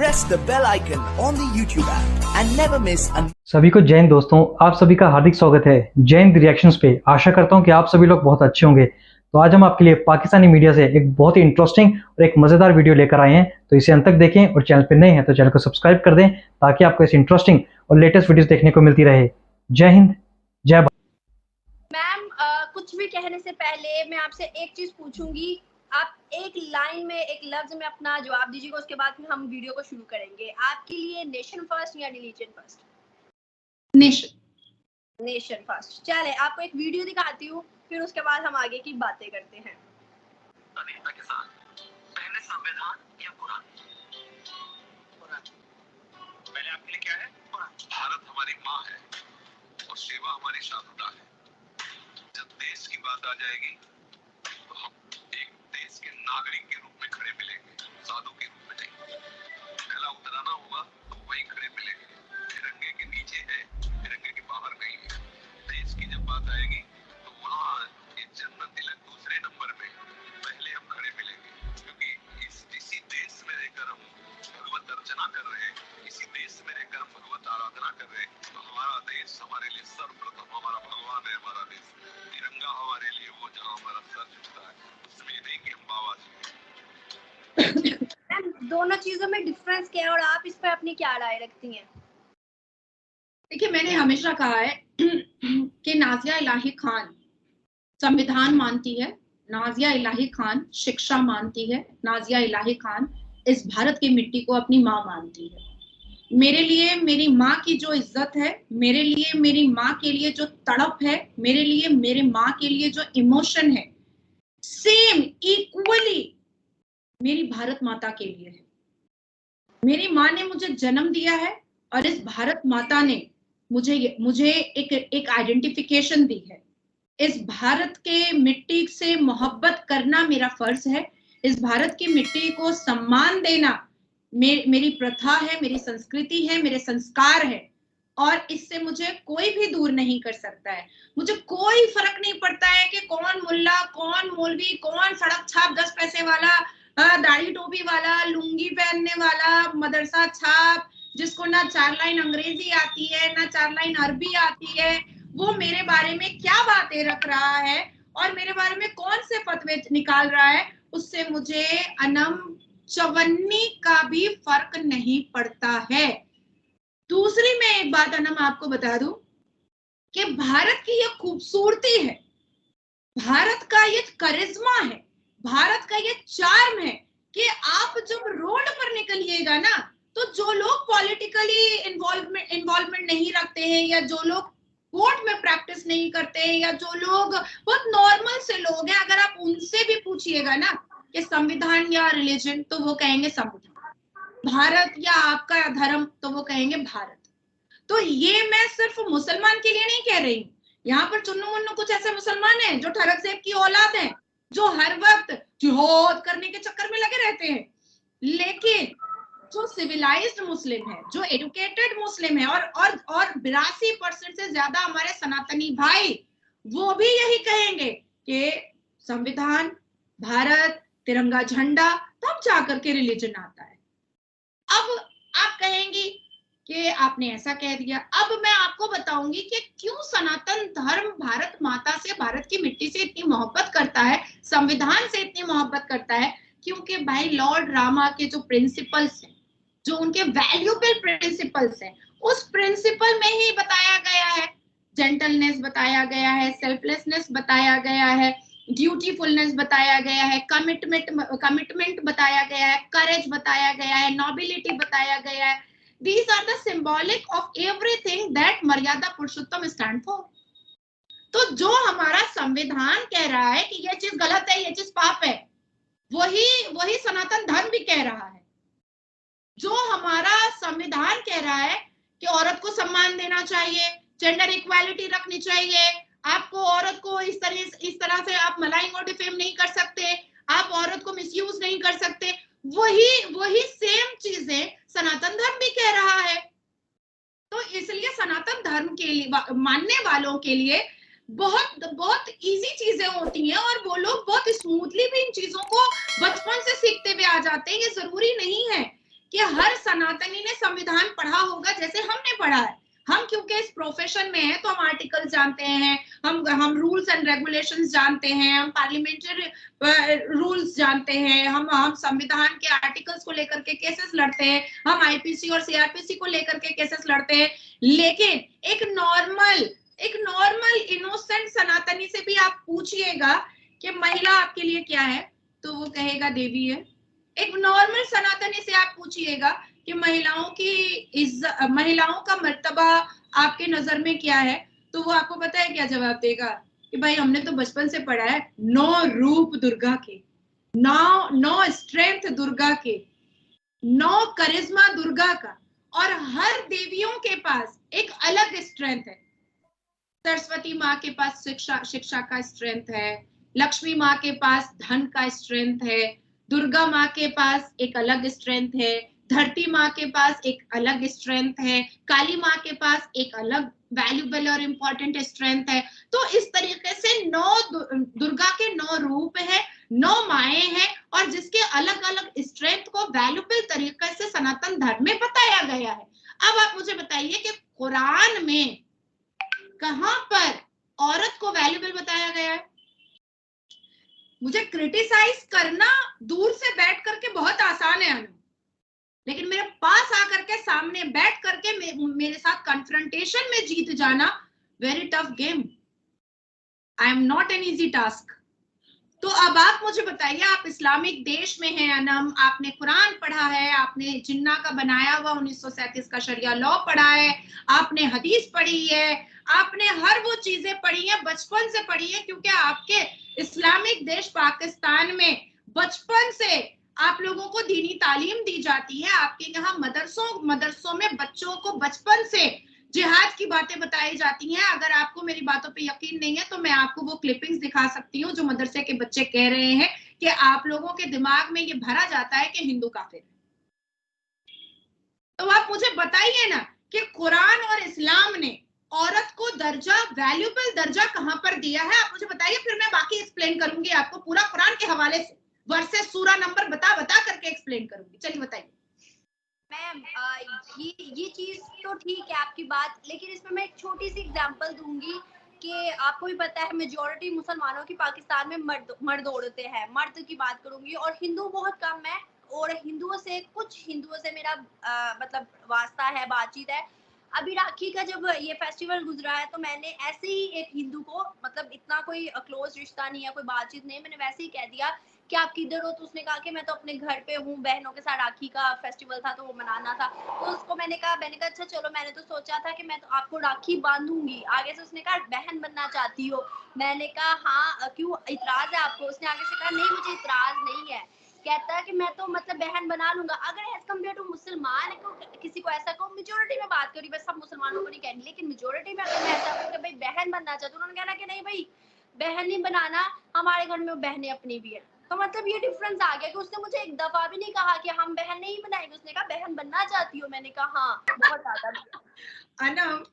press the bell icon on the YouTube app and never miss an... सभी को जय हिंद दोस्तों, आप सभी का हार्दिक स्वागत है जय हिंद रिएक्शंस पे। आशा करता हूं कि आप सभी लोग बहुत अच्छे होंगे। तो आज हम आपके लिए पाकिस्तानी मीडिया से एक बहुत ही इंटरेस्टिंग और एक मजेदार वीडियो लेकर आए हैं, तो इसे अंत तक देखें और चैनल पे नए हैं तो चैनल को सब्सक्राइब कर दें ताकि आपको ऐसी इंटरेस्टिंग और लेटेस्ट वीडियोस देखने को मिलती रहे। जय हिंद, जय भारत। मैम, कुछ भी कहने से पहले मैं आपसे एक चीज पूछूंगी। आप एक लाइन में, एक लफ्ज में अपना जवाब दीजिएगा, उसके बाद फिर हम वीडियो को शुरू करेंगे। आपके लिए नेशन फर्स्ट या रिलीजन फर्स्ट? Nation first. चले, आपको एक वीडियो दिखाती हूँ, फिर उसके बाद हम आगे की बातें करते हैं। के साथ पहले संविधान या कुरान? पहले आपके लिए क्या है? भारत हमारी माँ है और सेवा हमारी शानुदा है। जब देश की बात आ जाएगी तो हम एक देश के नागरिक के रूप में खड़े मिलेंगे, साधु के रूप में नहीं। पहला उतराना होगा तो वहीं खड़े मिलेंगे। तिरंगे के नीचे है, तिरंगे के बाहर नहीं है। देश की जब बात आएगी तो वहाँ ये जन्नत तिलक दूसरे नंबर पे, पहले हम खड़े मिलेंगे। क्योंकि इसी देश में रहकर हम भगवत अर्चना कर रहे हैं, इसी देश में रहकर हम भगवत आराधना कर रहे हैं। तो हमारा देश हमारे लिए सर्वप्रथम हमारा भगवान है। हमारा देश तिरंगा हमारे लिए वो जहाँ हमारा सर झुकता है, उसमें नहीं कि हम बाबा जी। दोनों चीजों में डिफरेंस क्या है और आप इस पर अपनी क्या राय रखती हैं? देखिए, मैंने हमेशा कहा है कि नाजिया इलाही खान संविधान मानती है, नाजिया इलाही खान शिक्षा मानती है, नाजिया इलाही खान इस भारत की मिट्टी को अपनी माँ मानती है। मेरे लिए मेरी माँ की जो इज्जत है, मेरे लिए मेरी माँ के लिए जो तड़प है, मेरे लिए मेरे माँ के लिए जो इमोशन है, सेम इक्वली मेरी भारत माता के लिए है। मेरी माँ ने मुझे जन्म दिया है और इस भारत माता ने मुझे एक आइडेंटिफिकेशन दी है। इस भारत के मिट्टी से मोहब्बत करना मेरा फर्ज है। इस भारत की मिट्टी को सम्मान देना मेरी प्रथा है, मेरी संस्कृति है, मेरे संस्कार है, और इससे मुझे कोई भी दूर नहीं कर सकता है। मुझे कोई फर्क नहीं पड़ता है कि कौन मुल्ला, कौन मौलवी, कौन सड़क छाप 10 पैसे वाला, दाढ़ी टोपी वाला, लुंगी पहनने वाला, मदरसा छाप, जिसको ना 4 लाइन अंग्रेजी आती है ना 4 लाइन अरबी आती है, वो मेरे बारे में क्या बातें रख रहा है और मेरे बारे में कौन से फतवे निकाल रहा है, उससे मुझे अनम चवन्नी का भी फर्क नहीं पड़ता है। दूसरी मैं एक बात अनम आपको बता दूं कि भारत की ये खूबसूरती है, भारत का ये करिश्मा है, भारत का ये चार्म है कि आप जब रोड पर निकलिएगा ना, तो जो लोग पॉलिटिकली इन्वॉल्वमेंट नहीं रखते हैं, या जो लोग कोर्ट में प्रैक्टिस नहीं करते हैं, या जो लोग बहुत नॉर्मल से लोग हैं, अगर आप उनसे भी पूछिएगा ना कि संविधान या रिलीजन, तो वो कहेंगे संविधान। भारत या आपका धर्म, तो वो कहेंगे भारत। तो ये मैं सिर्फ मुसलमान के लिए नहीं कह रही हूँ। यहाँ पर चुन्नू मुन्नू कुछ ऐसे मुसलमान हैं जो ठरक ज़ेब की औलाद हैं, जो हर वक्त जिहाद करने के चक्कर में लगे रहते हैं। लेकिन जो सिविलाइज्ड मुस्लिम है, जो एजुकेटेड मुस्लिम है, और 82% से ज्यादा हमारे सनातनी भाई, वो भी यही कहेंगे कि संविधान, भारत, तिरंगा झंडा, तब जाकर के रिलीजन आता है। अब आप कहेंगी कि आपने ऐसा कह दिया। अब मैं आपको बताऊंगी कि क्यों सनातन धर्म भारत माता से, भारत की मिट्टी से इतनी मोहब्बत करता है, संविधान से इतनी मोहब्बत करता है। क्योंकि भाई लॉर्ड रामा के जो प्रिंसिपल्स हैं, जो उनके वैल्यूएबल प्रिंसिपल्स हैं, उस प्रिंसिपल में ही बताया गया है, जेंटलनेस बताया गया है, सेल्फलेसनेस बताया गया है, ड्यूटीफुलनेस बताया गया है, कमिटमेंट बताया गया है, करेज बताया गया है, नोबिलिटी बताया गया है। These are the symbolic of everything that मर्यादा पुरुषोत्तम stand for। तो जो हमारा संविधान कह रहा है कि ये चीज गलत है, ये चीज पाप है, वही सनातन धर्म भी कह रहा है। जो हमारा संविधान कह रहा है कि औरत को सम्मान देना चाहिए, जेंडर इक्वालिटी रखनी चाहिए, आपको औरत को इस तरह से आप मलाइंग और डिफेम नहीं कर सकते, आप औरत को मिसयूज नहीं कर सकते, वही सेम चीजें सनातन धर्म भी कह रहा है। तो इसलिए सनातन धर्म के लिए मानने वालों के लिए बहुत इजी चीजें होती हैं, और वो लोग बहुत स्मूथली भी इन चीजों को बचपन से सीखते हुए आ जाते हैं। ये जरूरी नहीं है कि हर सनातनी ने संविधान पढ़ा होगा जैसे हमने पढ़ा है। हम क्योंकि इस प्रोफेशन में हैं तो हम आर्टिकल जानते हैं, हम रूल्स एंड रेगुलेशंस जानते हैं, हम पार्लियामेंट्री रूल्स जानते हैं, हम संविधान के आर्टिकल्स को लेकर के केसेस लड़ते हैं, हम आईपीसी और सीआरपीसी को लेकर के केसेस लड़ते हैं। लेकिन एक नॉर्मल इनोसेंट सनातनी से भी आप पूछिएगा कि महिला आपके लिए क्या है, तो वो कहेगा देवी है। एक नॉर्मल सनातनी से आप पूछिएगा कि महिलाओं का मर्तबा आपके नजर में क्या है, तो वो आपको पता है क्या जवाब देगा कि भाई हमने तो बचपन से पढ़ा है 9 रूप दुर्गा के, 9 स्ट्रेंथ दुर्गा के, 9 करिश्मा दुर्गा का, और हर देवियों के पास एक अलग स्ट्रेंथ है। सरस्वती माँ के पास शिक्षा का स्ट्रेंथ है, लक्ष्मी माँ के पास धन का स्ट्रेंथ है, दुर्गा माँ के पास एक अलग स्ट्रेंथ है, धरती माँ के पास एक अलग स्ट्रेंथ है, काली माँ के पास एक अलग वैल्यूबल और इम्पोर्टेंट स्ट्रेंथ है। तो इस तरीके से 9 दुर्गा के 9 रूप है, 9 माएँ हैं, और जिसके अलग अलग स्ट्रेंथ को वैल्यूबल तरीके से सनातन धर्म में बताया गया है। अब आप मुझे बताइए कि कुरान में कहां पर औरत को वैल्यूबल बताया गया है? मुझे क्रिटिसाइज करना दूर से बैठ करके बहुत आसान है अनु, लेकिन मेरे पास आकर के सामने बैठ करके मेरे साथ कन्फ्रंटेशन में जीत जाना very tough game. I am not an easy task. तो अब आप मुझे बताइए, आप इस्लामिक देश में हैं अनम, आपने कुरान पढ़ा है, आपने जिन्ना का बनाया हुआ 1937 का शरिया लॉ पढ़ा है, आपने हदीस पढ़ी है, आपने हर वो चीजें पढ़ी है, बचपन से पढ़ी है, क्योंकि आपके इस्लामिक देश पाकिस्तान में बचपन से आप लोगों को दीनी तालीम दी जाती है। आपके यहाँ मदरसों में बच्चों को बचपन से जिहाद की बातें बताई जाती हैं। अगर आपको मेरी बातों पे यकीन नहीं है तो मैं आपको वो क्लिपिंग्स दिखा सकती हूँ जो मदरसे के बच्चे कह रहे हैं कि आप लोगों के दिमाग में ये भरा जाता है कि हिंदू काफिर है। तो आप मुझे बताइए ना कि कुरान और इस्लाम ने औरत को दर्जा, वैल्यूबल दर्जा कहां पर दिया है? आप मुझे बताइए, फिर मैं बाकी एक्सप्लेन करूंगी आपको पूरा कुरान के हवाले से, वर्सेस सूरा नंबर बता करके एक्सप्लेन करूंगी। चलिए बताइए। मैम ये चीज तो ठीक है आपकी बात, लेकिन इसमें मैं एक छोटी सी एग्जांपल दूंगी कि आपको भी पता है मेजॉरिटी मुसलमानों की पाकिस्तान में मर्द औरतें हैं। मर्द की बात करूंगी और हिंदू बहुत कम है, और कुछ हिंदुओं से मेरा मतलब वास्ता है, बातचीत है। अभी राखी का जब ये फेस्टिवल गुजरा है तो मैंने ऐसे ही एक हिंदू को, मतलब इतना कोई क्लोज रिश्ता नहीं है, कोई बातचीत नहीं, मैंने वैसे ही कह दिया कि आप किधर हो, तो उसने कहा कि मैं तो अपने घर पे हूँ, बहनों के साथ राखी का फेस्टिवल था तो वो मनाना था। तो उसको मैंने कहा अच्छा चलो, मैंने तो सोचा था कि मैं तो आपको राखी बांधूंगी। आगे से उसने कहा बहन बनना चाहती हो? मैंने कहा हाँ, क्यों इतराज है आपको? उसने आगे से कहा नहीं मुझे इतराज नहीं है। कहता है कि मैं तो मतलब बहन बना लूंगा। अगर एज कम्पेयर टू मुसलमान को किसी को ऐसा कहूँ, मेजोरिटी में बात करी, बस सब मुसलमानों को नहीं कहनी, लेकिन मेजोरिटी में अगर मैं ऐसा कहूँ कि भाई बहन बनना चाहती हूँ, उन्होंने कहना कि नहीं भाई बहन नहीं बनाना, हमारे घर में बहनें अपनी भी है। तो मतलब ये डिफरेंस आ गया कि उसने मुझे एक दफा भी नहीं कहा कि हम बहन नहीं बनाएंगे, उसने कहा बहन बनना चाहती हो? मैंने कहा हाँ, बहुत ज्यादा। अनम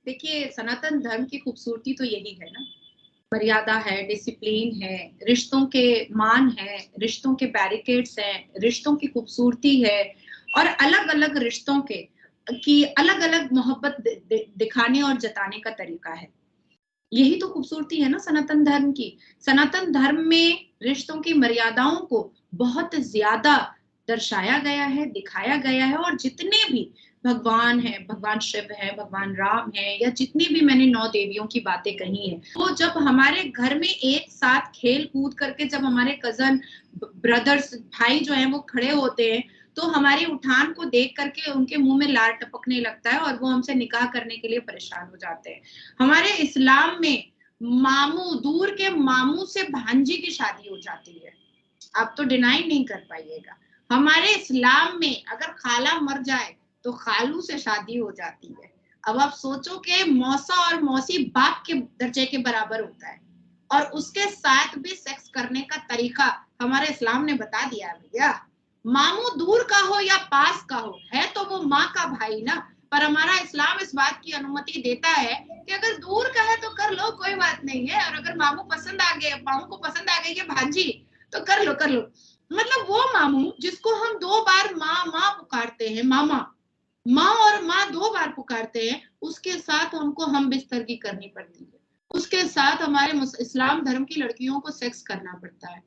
देखिए, सनातन धर्म की खूबसूरती तो यही है ना, मर्यादा है, डिसिप्लिन है, रिश्तों के मान है, रिश्तों के बैरिकेड्स हैं, रिश्तों की खूबसूरती है, और अलग अलग रिश्तों की अलग अलग मोहब्बत दिखाने और जताने का तरीका है। यही तो खूबसूरती है ना सनातन धर्म की। सनातन धर्म में रिश्तों की मर्यादाओं को बहुत ज्यादा दर्शाया गया है, दिखाया गया है, और जितने भी भगवान है, भगवान शिव है, भगवान राम है, या जितनी भी मैंने 9 देवियों की बातें कही है, वो जब हमारे घर में एक साथ खेल कूद करके, जब हमारे कजन ब्रदर्स भाई जो हैं वो खड़े होते हैं, तो हमारी उठान को देख करके उनके मुंह में लार टपकने लगता है और वो हमसे निकाह करने के लिए परेशान हो जाते हैं। हमारे इस्लाम में मामू, दूर के मामू से भांजी की शादी हो जाती है, आप तो डिनाई नहीं कर पाइएगा। हमारे इस्लाम में अगर खाला मर जाए तो खालू से शादी हो जाती है। अब आप सोचो कि मौसा और मौसी बाप के दर्जे के बराबर होता है, और उसके साथ भी सेक्स करने का तरीका हमारे इस्लाम ने बता दिया है भैया। मामू दूर का हो या पास का हो, है तो वो माँ का भाई ना, पर हमारा इस्लाम इस बात की अनुमति देता है कि अगर दूर का है तो कर लो, कोई बात नहीं है, और अगर मामू को पसंद आ गई है भांजी तो कर लो। मतलब वो मामू जिसको हम 2 बार माँ माँ पुकार पुकारते हैं मामा, माँ और माँ 2 बार पुकारते हैं, उसके साथ हमको हम बिस्तरगी करनी पड़ती है, उसके साथ हमारे इस्लाम धर्म की लड़कियों को सेक्स करना पड़ता है।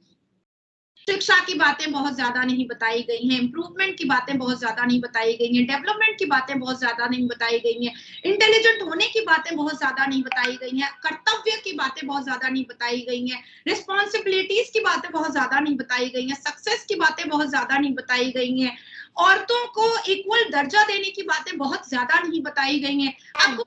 शिक्षा की बातें बहुत ज्यादा नहीं बताई गई हैं, इंप्रूवमेंट की बातें बहुत ज्यादा नहीं बताई गई हैं, डेवलपमेंट की बातें बहुत ज्यादा नहीं बताई गई हैं, इंटेलिजेंट होने की बातें बहुत ज्यादा नहीं बताई गई हैं, कर्तव्य की बातें बहुत ज्यादा नहीं बताई गई हैं, रिस्पॉन्सिबिलिटीज की बातें बहुत ज्यादा नहीं बताई गई हैं, सक्सेस की बातें बहुत ज्यादा नहीं बताई गई हैं, औरतों को इक्वल दर्जा देने की बातें बहुत ज्यादा नहीं बताई गई हैं। आपको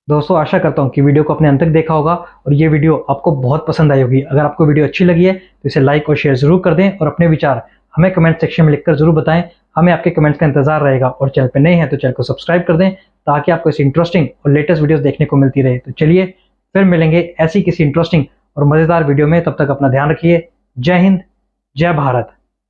दोस्तों आशा करता हूँ कि वीडियो को अपने अंत तक देखा होगा और ये वीडियो आपको बहुत पसंद आई होगी। अगर आपको वीडियो अच्छी लगी है तो इसे लाइक और शेयर जरूर कर दें और अपने विचार हमें कमेंट सेक्शन में लिखकर जरूर बताएं। हमें आपके कमेंट्स का इंतजार रहेगा और चैनल पर नए हैं तो चैनल को सब्सक्राइब कर दें ताकि आपको ऐसी इंटरेस्टिंग और लेटेस्ट वीडियोस देखने को मिलती रहे। तो चलिए फिर मिलेंगे ऐसी किसी इंटरेस्टिंग और मज़ेदार वीडियो में, तब तक अपना ध्यान रखिए। जय हिंद, जय भारत।